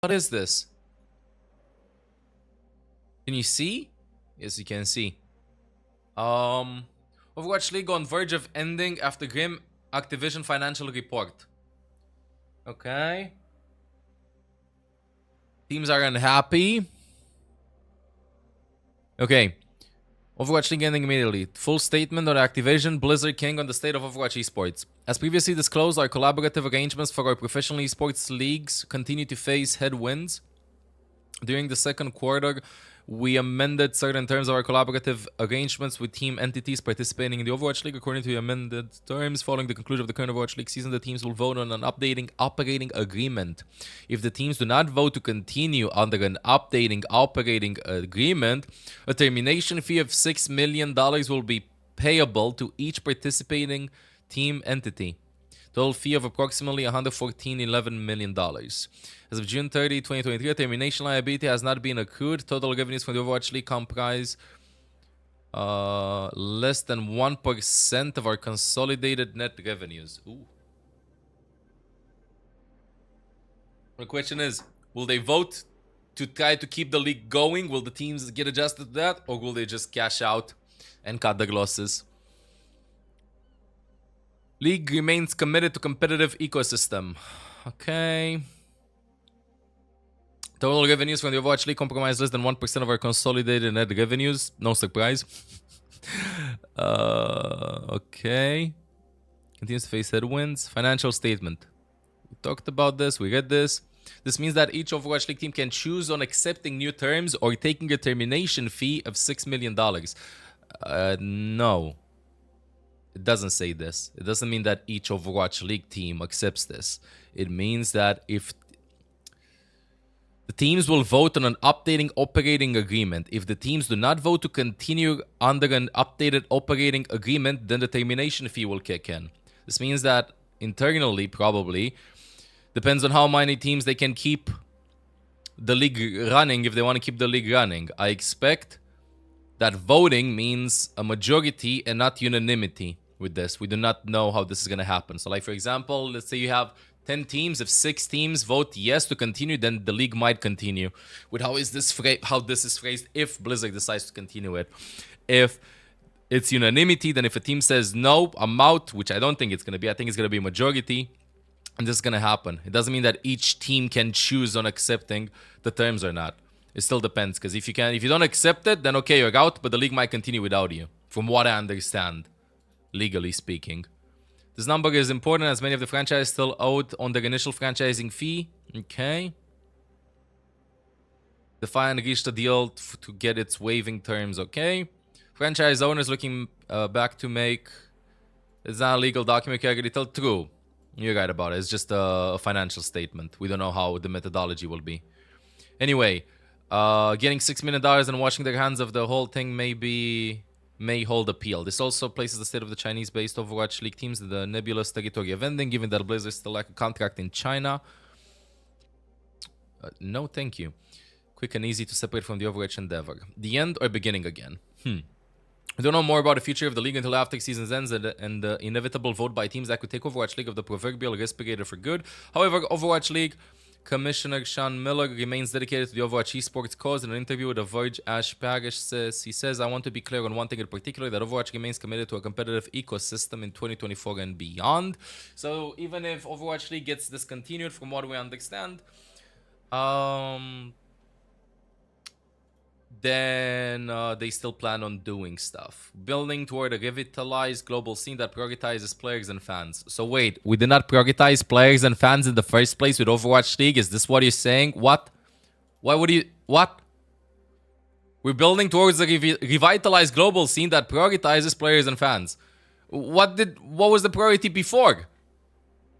What is this? Can you see? Yes, you can see. Overwatch League on verge of ending after grim Activision financial report. Okay. Teams are unhappy. Okay. Overwatch League ending immediately. Full statement on Activision Blizzard King on the state of Overwatch esports. As previously disclosed, our collaborative arrangements for our professional esports leagues continue to face headwinds. During the second quarter, we amended certain terms of our collaborative arrangements with team entities participating in the Overwatch League. According to the amended terms, following the conclusion of the current Overwatch League season, the teams will vote on an updating operating agreement. If the teams do not vote to continue under an updating operating agreement, a termination fee of $6 million will be payable to each participating team entity. Total fee of approximately $114.11 million. As of June 30, 2023, a termination liability has not been accrued. Total revenues from the Overwatch League comprise less than 1% of our consolidated net revenues. Ooh. The question is, will they vote to try to keep the league going? Will the teams get adjusted to that? Or will they just cash out and cut their losses? League remains committed to competitive ecosystem. Okay. Total revenues from the Overwatch League comprise less than 1% of our consolidated net revenues. No surprise. Okay. Continues to face headwinds. Financial statement. We talked about this. We read this. This means that each Overwatch League team can choose on accepting new terms or taking a termination fee of $6 million. No. It doesn't say this. It doesn't mean that each Overwatch League team accepts this. It means that if the teams will vote on an updating operating agreement. If the teams do not vote to continue under an updated operating agreement, then the termination fee will kick in. This means that internally, probably, depends on how many teams they can keep the league running if they want to keep the league running. I expect that voting means a majority and not unanimity with this. We do not know how this is going to happen. So like, for example, let's say you have 10 teams. If 6 teams vote yes to continue, then the league might continue. With how this is phrased if Blizzard decides to continue it. If it's unanimity, then if a team says no, I'm out, which I don't think it's going to be. I think it's going to be a majority. And this is going to happen. It doesn't mean that each team can choose on accepting the terms or not. It still depends, because if you don't accept it, then okay, you're out, but the league might continue without you, from what I understand, legally speaking. This number is important as many of the franchises still owed on their initial franchising fee. Okay. The fine reached a deal to get its waiving terms. Okay. Franchise owners looking back to make... It's not a legal document. You already tell true. You're right about it. It's just a financial statement. We don't know how the methodology will be. Anyway, getting $6 million and washing their hands of the whole thing may hold appeal. This also places the state of the Chinese-based Overwatch League teams in the nebulous territory of ending, given that Blizzard still lack a contract in China. No, thank you. Quick and easy to separate from the Overwatch endeavor. The end or beginning again? We don't know more about the future of the league until after season ends and the inevitable vote by teams that could take Overwatch League of the proverbial respirator for good. However, Overwatch League Commissioner Sean Miller remains dedicated to the Overwatch esports cause. In an interview with The Verge, Ash Parrish says, I want to be clear on one thing in particular, that Overwatch remains committed to a competitive ecosystem in 2024 and beyond. So even if Overwatch League gets discontinued, from what we understand, then they still plan on doing stuff. Building toward a revitalized global scene that prioritizes players and fans. So wait, we did not prioritize players and fans in the first place with Overwatch League? Is this what you're saying? What? Why would you... What? We're building towards a revitalized global scene that prioritizes players and fans. What was the priority before?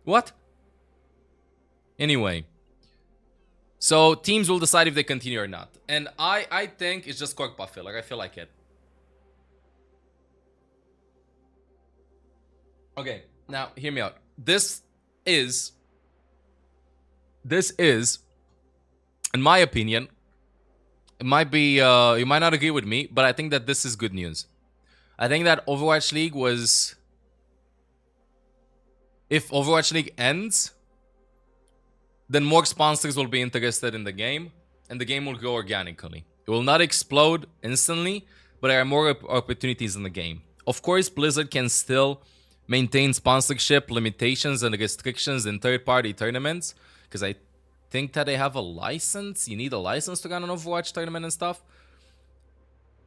What? Anyway. So teams will decide if they continue or not. And I think it's just corkpot filler. I feel like it. Okay, now hear me out. This is, in my opinion, it might be, you might not agree with me, but I think that this is good news. I think that Overwatch League was... If Overwatch League ends... then more sponsors will be interested in the game, and the game will grow organically. It will not explode instantly, but there are more opportunities in the game. Of course, Blizzard can still maintain sponsorship limitations and restrictions in third-party tournaments, because I think that they have a license. You need a license to run an Overwatch tournament and stuff.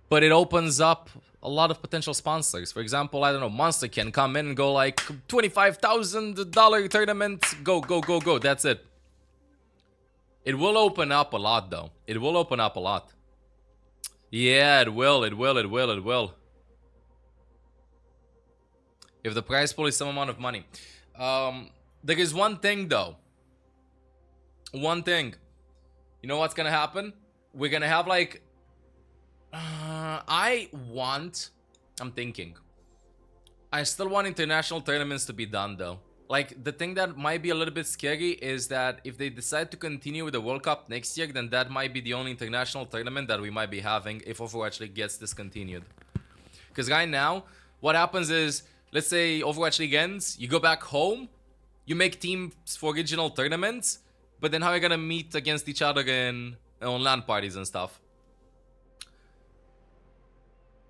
But it opens up a lot of potential sponsors. For example, I don't know, Monster can come in and go like $25,000 tournament, go. That's it. It will open up a lot, though. It will open up a lot. Yeah, it will. If the prize pool is some amount of money. There is one thing, though. One thing. You know what's gonna happen? We're gonna have like... I'm thinking. I still want international tournaments to be done, though. Like, the thing that might be a little bit scary is that if they decide to continue with the World Cup next year, then that might be the only international tournament that we might be having if Overwatch League gets discontinued. Because right now, what happens is, let's say Overwatch League ends, you go back home, you make teams for regional tournaments, but then how are you gonna meet against each other on LAN parties and stuff?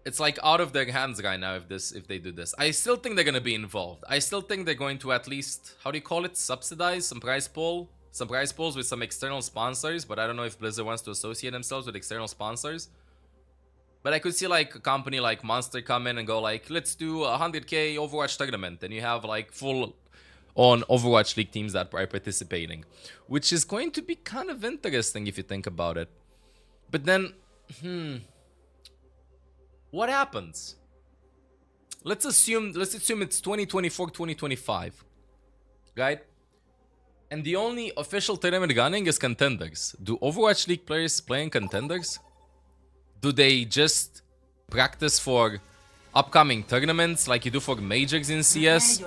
It's like out of their hands right now if they do this. I still think they're gonna be involved. I still think they're going to at least, how do you call it, subsidize some prize pools with some external sponsors, but I don't know if Blizzard wants to associate themselves with external sponsors. But I could see like a company like Monster come in and go like, let's do a 100k Overwatch tournament, and you have like full on Overwatch League teams that are participating, which is going to be kind of interesting if you think about it. But then, what happens? Let's assume it's 2024, 2025, right? And the only official tournament running is contenders. Do Overwatch League players play in contenders? Do they just practice for upcoming tournaments like you do for majors in CS?